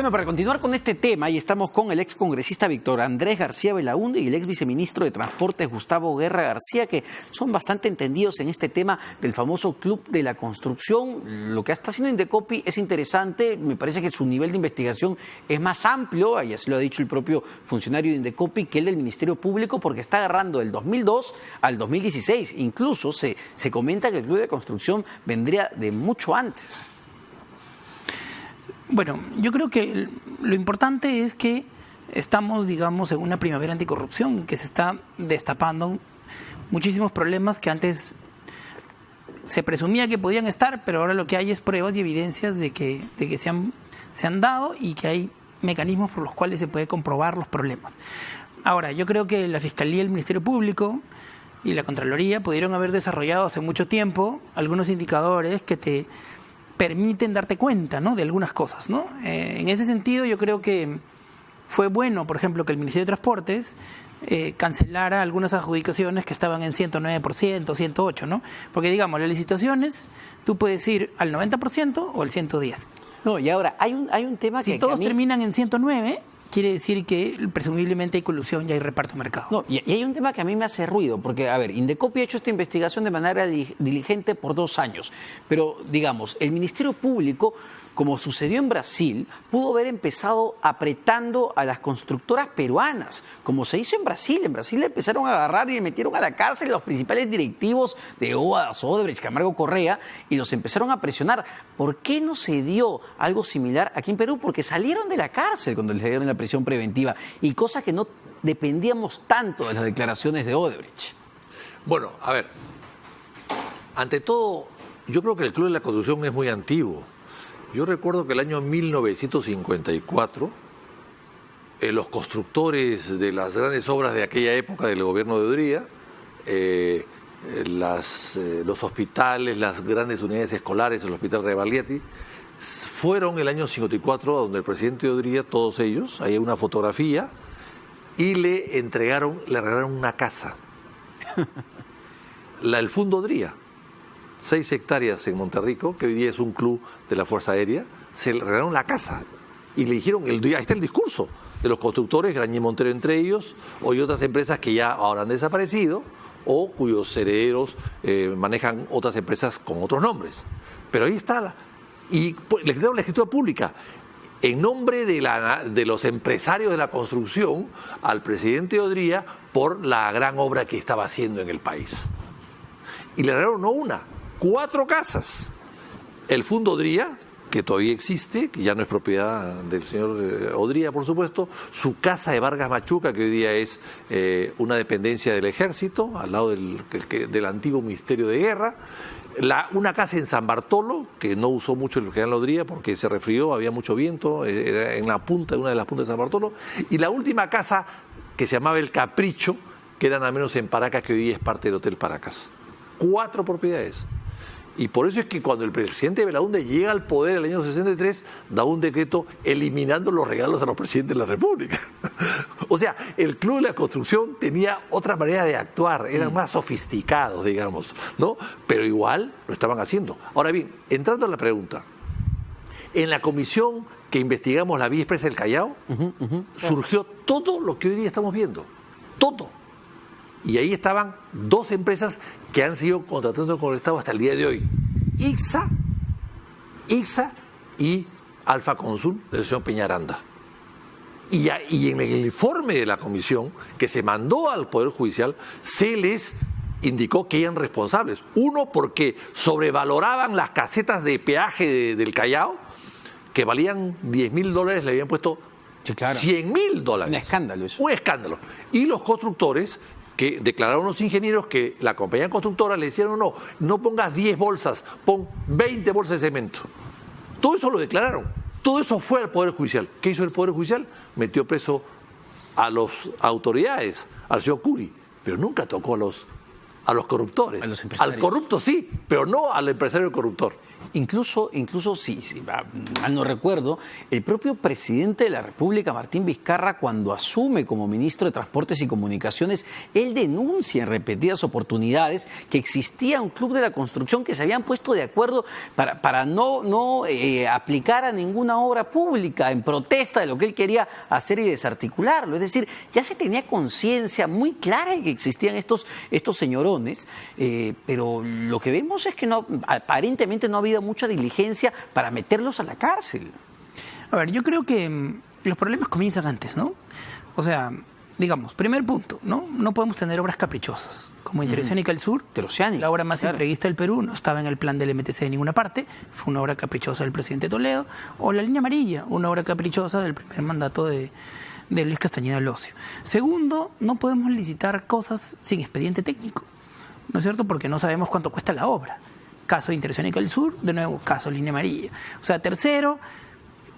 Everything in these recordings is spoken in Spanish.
Bueno, para continuar con este tema, y estamos con el ex congresista Víctor Andrés García Belaúnde y el ex viceministro de Transportes Gustavo Guerra García, que son bastante entendidos en este tema del famoso Club de la Construcción. Lo que está haciendo Indecopi es interesante, me parece que su nivel de investigación es más amplio, y así lo ha dicho el propio funcionario de Indecopi, que el del Ministerio Público, porque está agarrando del 2002 al 2016. Incluso se comenta que el Club de Construcción vendría de mucho antes. Bueno, yo creo que lo importante es que estamos, digamos, en una primavera anticorrupción, que se está destapando muchísimos problemas que antes se presumía que podían estar, pero ahora lo que hay es pruebas y evidencias de que se han dado y que hay mecanismos por los cuales se puede comprobar los problemas. Ahora, yo creo que la Fiscalía, el Ministerio Público y la Contraloría pudieron haber desarrollado hace mucho tiempo algunos indicadores que te permiten darte cuenta, ¿no?, de algunas cosas, ¿no? En ese sentido, yo creo que fue bueno, por ejemplo, que el Ministerio de Transportes cancelara algunas adjudicaciones que estaban en 109%, 108%, ¿no? Porque, digamos, las licitaciones, tú puedes ir al 90% o al 110%. No, y ahora, hay un tema que... Si todos terminan en 109%, quiere decir que presumiblemente hay colusión y hay reparto de mercado. No, y hay un tema que a mí me hace ruido, porque, a ver, Indecopi ha hecho esta investigación de manera diligente por 2 años, pero, digamos, el Ministerio Público, como sucedió en Brasil, pudo haber empezado apretando a las constructoras peruanas, como se hizo en Brasil. En Brasil le empezaron a agarrar y le metieron a la cárcel a los principales directivos de Odebrecht, Camargo Correa, y los empezaron a presionar. ¿Por qué no se dio algo similar aquí en Perú? Porque salieron de la cárcel cuando les dieron la prisión preventiva, y cosas que no dependíamos tanto de las declaraciones de Odebrecht. Bueno, a ver, ante todo, yo creo que el Club de la Construcción es muy antiguo. Yo recuerdo que el año 1954, los constructores de las grandes obras de aquella época del gobierno de Odría, los hospitales, las grandes unidades escolares, el Hospital Rebagliati, fueron el año 54 a donde el presidente de Odría, todos ellos, hay una fotografía, y le regalaron una casa. El Fundo Odría. 6 hectáreas en Monterrico, que hoy día es un club de la Fuerza Aérea, se le regalaron la casa y le dijeron, ahí está el discurso de los constructores, Grañé Montero entre ellos, o y otras empresas que ya ahora han desaparecido o cuyos herederos manejan otras empresas con otros nombres. Pero ahí está, y le quitaron la escritura pública en nombre de los empresarios de la construcción al presidente de Odría por la gran obra que estaba haciendo en el país. Y le regalaron no una, 4 casas. El Fundo Odría, que todavía existe, que ya no es propiedad del señor Odría, por supuesto, su casa de Vargas Machuca, que hoy día es una dependencia del Ejército, al lado del antiguo Ministerio de Guerra, una casa en San Bartolo, que no usó mucho el general Odría porque se resfrió, había mucho viento, era en la punta, una de las puntas de San Bartolo, y la última casa, que se llamaba El Capricho, que era nada menos en Paracas, que hoy día es parte del Hotel Paracas. 4 propiedades. Y por eso es que cuando el presidente Belaúnde llega al poder en el año 63, da un decreto eliminando los regalos a los presidentes de la República. O sea, el Club de la Construcción tenía otra manera de actuar, eran más sofisticados, digamos, ¿no? Pero igual lo estaban haciendo. Ahora bien, entrando a la pregunta, en la comisión que investigamos la vía expresa del Callao, surgió todo lo que hoy día estamos viendo. Todo. Y ahí estaban 2 empresas que han seguido contratando con el Estado hasta el día de hoy. ICSA y Alfa Consul del señor Peñaranda. Y en el informe de la comisión que se mandó al Poder Judicial se les indicó que eran responsables. Uno, porque sobrevaloraban las casetas de peaje del Callao, que valían $10.000, le habían puesto $100.000. Un escándalo eso. Un escándalo. Y los constructores, que declararon los ingenieros que la compañía constructora le decían, no pongas 10 bolsas, pon 20 bolsas de cemento. Todo eso lo declararon. Todo eso fue al Poder Judicial. ¿Qué hizo el Poder Judicial? Metió preso a las autoridades, al señor Curi, pero nunca tocó a los corruptores. A los empresarios. Al corrupto sí, pero no al empresario corruptor. Incluso si mal no recuerdo, el propio presidente de la República, Martín Vizcarra, cuando asume como ministro de Transportes y Comunicaciones, él denuncia en repetidas oportunidades que existía un club de la construcción que se habían puesto de acuerdo para no aplicar a ninguna obra pública en protesta de lo que él quería hacer y desarticularlo. Es decir, ya se tenía conciencia muy clara de que existían estos señorones, pero lo que vemos es que aparentemente no ha habido mucha diligencia para meterlos a la cárcel. A ver, yo creo que los problemas comienzan antes, ¿no? O sea, digamos, primer punto, ¿no? No podemos tener obras caprichosas, como Interoceánica del Sur. Interoceánica, la obra más claro. entreguista del Perú, no estaba en el plan del MTC de ninguna parte, fue una obra caprichosa del presidente Toledo. O la Línea Amarilla, una obra caprichosa del primer mandato de Luis Castañeda Locio. Segundo, no podemos licitar cosas sin expediente técnico, ¿no es cierto? Porque no sabemos cuánto cuesta la obra. Caso de Interoceánica del Sur, de nuevo, caso Línea Amarilla. O sea, tercero,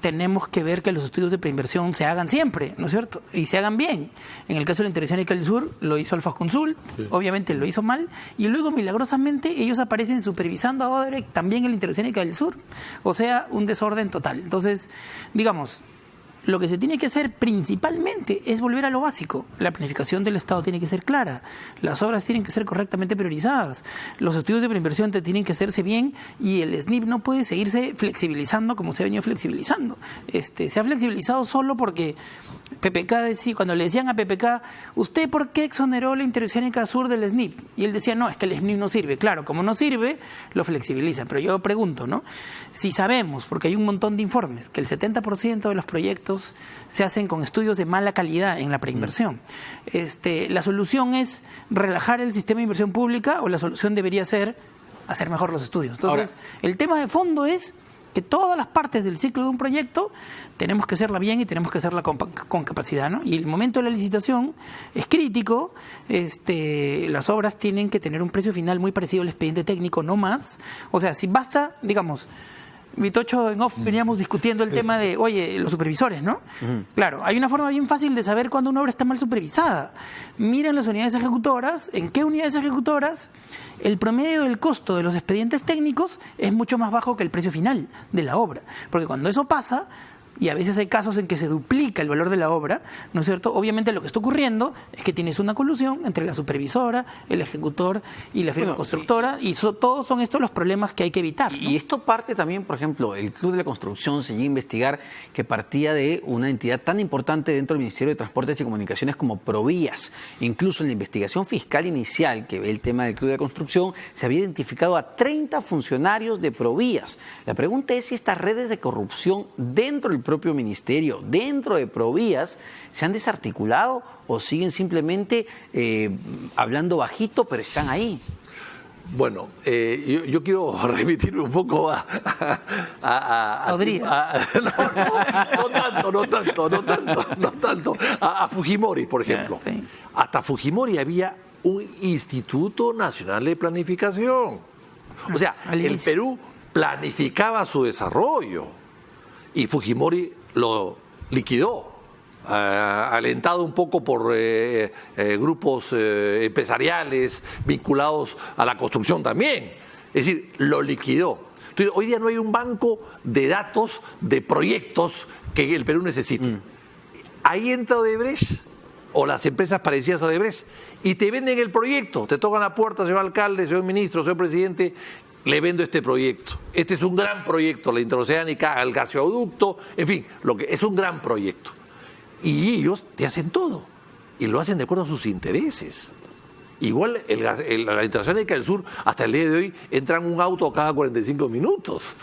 tenemos que ver que los estudios de preinversión se hagan siempre, ¿no es cierto? Y se hagan bien. En el caso de la Interoceánica del Sur, lo hizo Alfa Consul, sí. Obviamente lo hizo mal, y luego, milagrosamente, ellos aparecen supervisando a Odebrecht también en la Interoceánica del Sur. O sea, un desorden total. Entonces, digamos, lo que se tiene que hacer principalmente es volver a lo básico. La planificación del Estado tiene que ser clara, las obras tienen que ser correctamente priorizadas, los estudios de preinversión tienen que hacerse bien y el SNIP no puede seguirse flexibilizando como se ha venido flexibilizando. Se ha flexibilizado solo porque PPK decía, cuando le decían a PPK, ¿usted por qué exoneró la Interoceánica Sur del SNIP? Y él decía, no, es que el SNIP no sirve. Claro, como no sirve, lo flexibilizan. Pero yo pregunto, ¿no? Si sabemos, porque hay un montón de informes, que el 70% de los proyectos se hacen con estudios de mala calidad en la preinversión. ¿La solución es relajar el sistema de inversión pública o la solución debería ser hacer mejor los estudios? Entonces, el tema de fondo es que todas las partes del ciclo de un proyecto tenemos que hacerla bien y tenemos que hacerla con capacidad, ¿no? Y el momento de la licitación es crítico. Las obras tienen que tener un precio final muy parecido al expediente técnico, no más. O sea, si basta, digamos, Vitocho en off veníamos discutiendo el tema de, oye, los supervisores, ¿no? Claro, hay una forma bien fácil de saber cuando una obra está mal supervisada. Miren las unidades ejecutoras, en qué unidades ejecutoras el promedio del costo de los expedientes técnicos es mucho más bajo que el precio final de la obra. Porque cuando eso pasa, y a veces hay casos en que se duplica el valor de la obra, ¿no es cierto? Obviamente lo que está ocurriendo es que tienes una colusión entre la supervisora, el ejecutor y la firma constructora, y todos son estos los problemas que hay que evitar, ¿no? Y esto parte también, por ejemplo, el Club de la Construcción se llegó a investigar que partía de una entidad tan importante dentro del Ministerio de Transportes y Comunicaciones como Provías. Incluso en la investigación fiscal inicial que ve el tema del Club de la Construcción, se había identificado a 30 funcionarios de Provías. La pregunta es si estas redes de corrupción dentro del propio ministerio, dentro de Provías, se han desarticulado o siguen simplemente hablando bajito, pero están ahí. Bueno, yo quiero remitirme un poco a no tanto, a Fujimori, por ejemplo. Sí. Hasta Fujimori había un Instituto Nacional de Planificación. O sea, el Perú planificaba su desarrollo. Y Fujimori lo liquidó, alentado un poco por grupos empresariales vinculados a la construcción también. Es decir, lo liquidó. Entonces, hoy día no hay un banco de datos de proyectos que el Perú necesita. Ahí entra Odebrecht o las empresas parecidas a Odebrecht y te venden el proyecto, te tocan la puerta, señor alcalde, señor ministro, señor presidente. Le vendo este proyecto. Este es un gran proyecto, la Interoceánica, el gasoducto, en fin, es un gran proyecto. Y ellos te hacen todo. Y lo hacen de acuerdo a sus intereses. Igual la Interoceánica del Sur, hasta el día de hoy, entran un auto cada 45 minutos.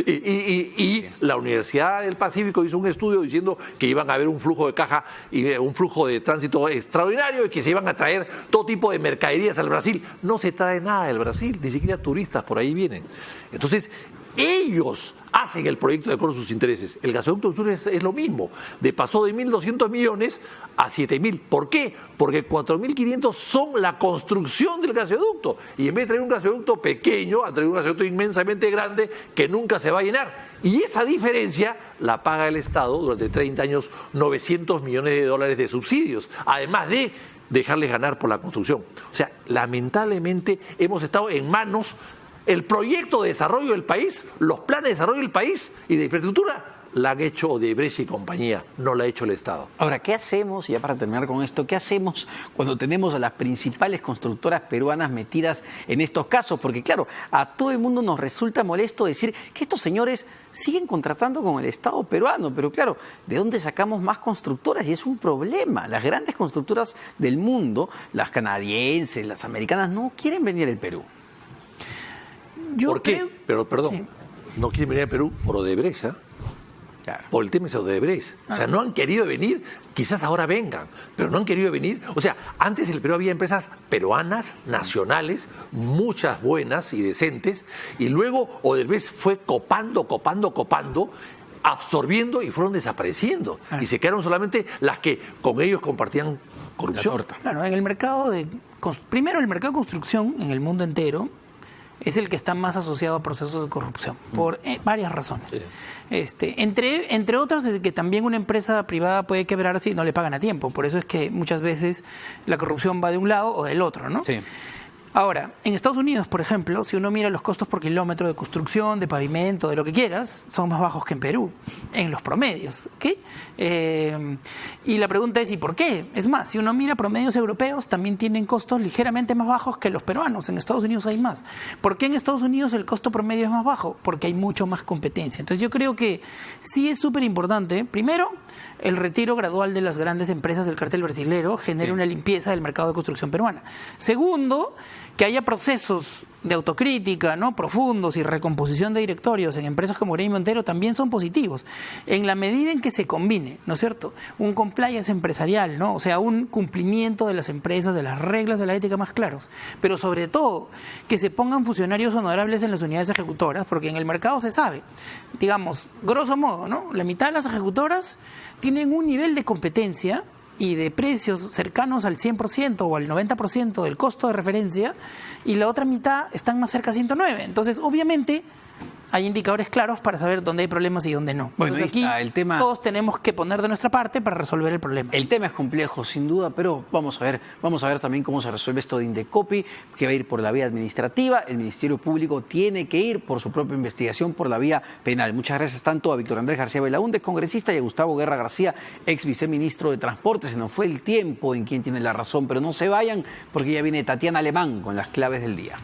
y la Universidad del Pacífico hizo un estudio diciendo que iban a haber un flujo de caja y un flujo de tránsito extraordinario y que se iban a traer todo tipo de mercaderías al Brasil. No se trae nada del Brasil, ni siquiera turistas por ahí vienen. Entonces, ellos hacen el proyecto de acuerdo a sus intereses. El gasoducto del Sur es lo mismo. Pasó de 1.200 millones a 7.000. ¿Por qué? Porque 4.500 son la construcción del gasoducto. Y en vez de traer un gasoducto pequeño, a traer un gasoducto inmensamente grande que nunca se va a llenar. Y esa diferencia la paga el Estado durante 30 años, $900 millones de subsidios. Además de dejarles ganar por la construcción. O sea, lamentablemente hemos estado en manos el proyecto de desarrollo del país, los planes de desarrollo del país y de infraestructura, la han hecho Odebrecht y compañía, no la ha hecho el Estado. Ahora, ¿qué hacemos, ya para terminar con esto, qué hacemos cuando tenemos a las principales constructoras peruanas metidas en estos casos? Porque claro, a todo el mundo nos resulta molesto decir que estos señores siguen contratando con el Estado peruano, pero claro, ¿de dónde sacamos más constructoras? Y es un problema. Las grandes constructoras del mundo, las canadienses, las americanas, no quieren venir al Perú. ¿Por qué? Pero, perdón, Sí. no quieren venir al Perú por Odebrecht, ¿eh? Claro. Por el tema de Odebrecht. O sea, no han querido venir, quizás ahora vengan, pero no han querido venir. O sea, antes en el Perú había empresas peruanas, nacionales, muchas buenas y decentes, y luego Odebrecht fue copando, absorbiendo y fueron desapareciendo. Y se quedaron solamente las que con ellos compartían corrupción. Claro, en el mercado primero, el mercado de construcción en el mundo entero es el que está más asociado a procesos de corrupción, por varias razones. Sí. Entre otras, es que también una empresa privada puede quebrar si no le pagan a tiempo. Por eso es que muchas veces la corrupción va de un lado o del otro, ¿no? Sí. Ahora, en Estados Unidos, por ejemplo, si uno mira los costos por kilómetro de construcción, de pavimento, de lo que quieras, son más bajos que en Perú, en los promedios, ¿ok? Y la pregunta es, ¿y por qué? Es más, si uno mira promedios europeos, también tienen costos ligeramente más bajos que los peruanos. En Estados Unidos hay más. ¿Por qué en Estados Unidos el costo promedio es más bajo? Porque hay mucho más competencia. Entonces yo creo que sí es súper importante, primero, el retiro gradual de las grandes empresas del cartel brasilero genera una limpieza del mercado de construcción peruana. Segundo, que haya procesos de autocrítica, ¿no?, profundos y recomposición de directorios en empresas como Grey Montero también son positivos, en la medida en que se combine, ¿no es cierto?, un compliance empresarial, ¿no?, o sea, un cumplimiento de las empresas, de las reglas de la ética más claros, pero sobre todo que se pongan funcionarios honorables en las unidades ejecutoras, porque en el mercado se sabe, digamos, grosso modo, ¿no?, la mitad de las ejecutoras tienen un nivel de competencia y de precios cercanos al 100% o al 90% del costo de referencia, y la otra mitad están más cerca a 109. Entonces, obviamente, hay indicadores claros para saber dónde hay problemas y dónde no. Bueno, Entonces, ahí aquí está, el tema... todos tenemos que poner de nuestra parte para resolver el problema. El tema es complejo, sin duda, pero vamos a ver también cómo se resuelve esto de Indecopi, que va a ir por la vía administrativa. El Ministerio Público tiene que ir por su propia investigación por la vía penal. Muchas gracias tanto a Víctor Andrés García Belaúnde, congresista, y a Gustavo Guerra García, ex viceministro de Transporte. Se nos fue el tiempo en Quién Tiene la Razón, pero no se vayan porque ya viene Tatiana Alemán con las claves del día.